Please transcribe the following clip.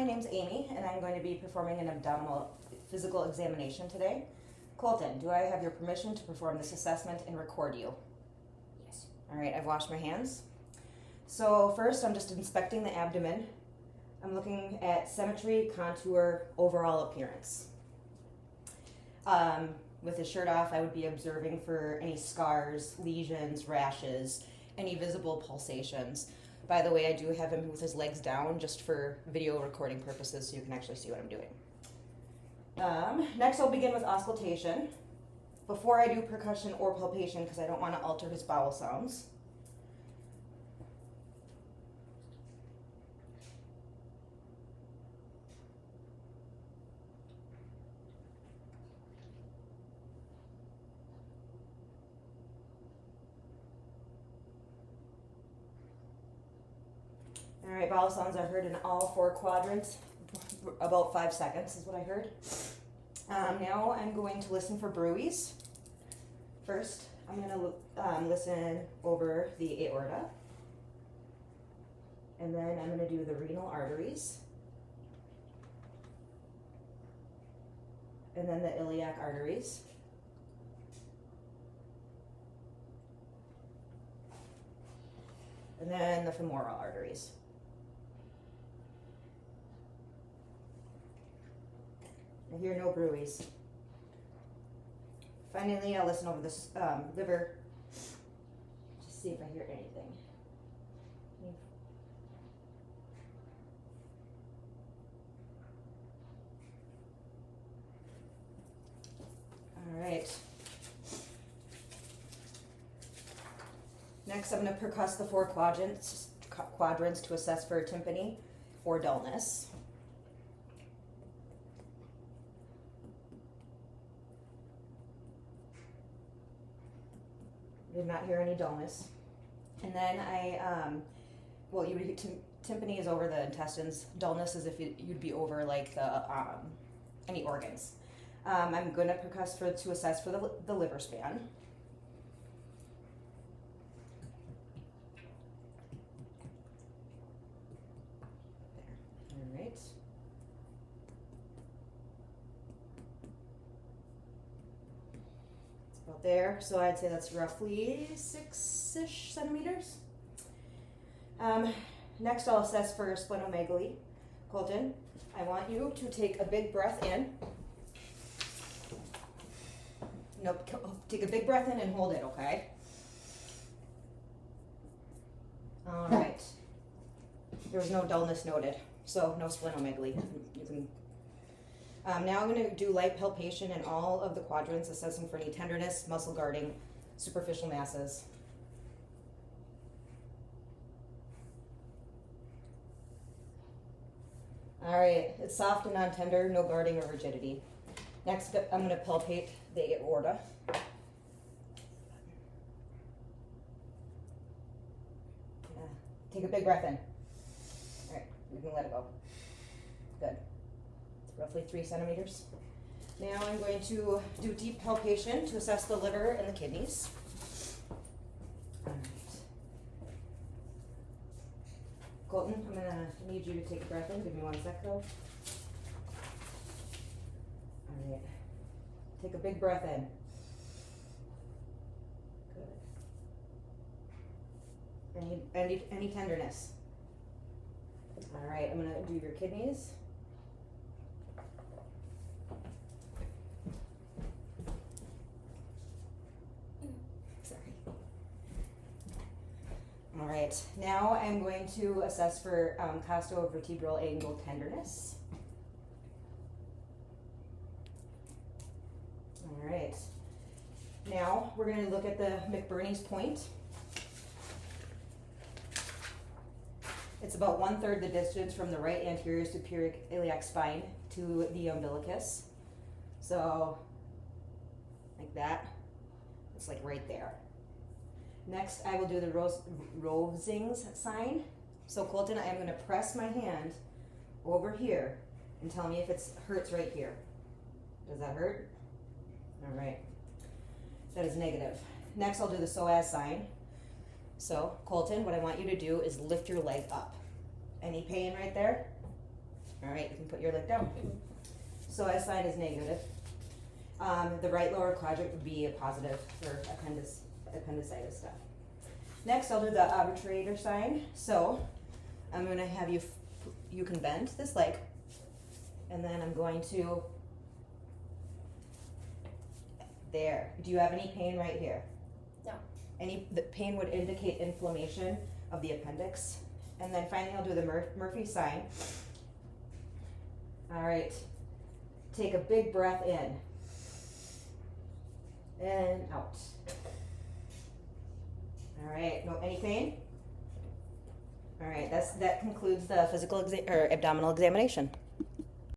name's Amy, and I'm going to be performing an abdominal physical examination today. Colton, do I have your permission to perform this assessment and record you? Yes. All right, I've washed my hands. So first, I'm just inspecting the abdomen. I'm looking at symmetry, contour, overall appearance. With the shirt off, I would be observing for any scars, lesions, rashes, any visible pulsations. By the way, I do have him with his legs down just for video recording purposes so you can actually see what I'm doing. Next, I'll begin with auscultation. Before I do percussion or palpation, because I don't want to alter his bowel sounds. All right, bowel sounds are heard in all 4 quadrants. About 5 seconds is what I heard. Now I'm going to listen for bruits. First, I'm going to listen over the aorta. And then I'm going to do the renal arteries. And then the iliac arteries. And then the femoral arteries. I hear no bruits. Finally, I'll listen over this liver to see if I hear anything. All right. Next, I'm going to percuss the 4 quadrants to assess for tympany or dullness. Did not hear any dullness. And then well, you would tympany is over the intestines. Dullness is if you'd be over like the any organs. I'm going to percuss to assess for the liver span. All right. About there, so I'd say that's roughly 6-ish centimeters. Next, I'll assess for splenomegaly. Colton, I want you to take a big breath in. Nope, take a big breath in and hold it, okay? All right. There was no dullness noted, so no splenomegaly. You can. Now I'm going to do light palpation in all of the quadrants, assessing for any tenderness, muscle guarding, superficial masses. All right, it's soft and non-tender, no guarding or rigidity. Next, I'm going to palpate the aorta. Take a big breath in. All right, you can let it go. Good. Roughly 3 centimeters. Now I'm going to do deep palpation to assess the liver and the kidneys. All right. Colton, I'm going to need you to take a breath in. Give me 1 sec though. All right. Take a big breath in. Good. Any tenderness? All right, I'm going to do your kidneys. All right, now I'm going to assess for costovertebral angle tenderness. All right, now we're going to look at the McBurney's point. It's about 1/3 the distance from the right anterior superior iliac spine to the umbilicus. So, like that, it's like right there. Next, I will do the Rovsing's sign. So Colton, I am going to press my hand over here and tell me if it hurts right here. Does that hurt? All right. That is negative. Next, I'll do the psoas sign. So Colton, what I want you to do is lift your leg up. Any pain right there? All right, you can put your leg down. Psoas sign is negative. The right lower quadrant would be a positive for appendicitis stuff. Next, I'll do the arbitrator sign. So I'm going to have you can bend this leg, and then I'm going to, there. Do you have any pain right here? No. The pain would indicate inflammation of the appendix. And then finally I'll do the Murphy sign. All right, take a big breath in and out. All right, no, any pain? All right, that concludes the physical or abdominal examination.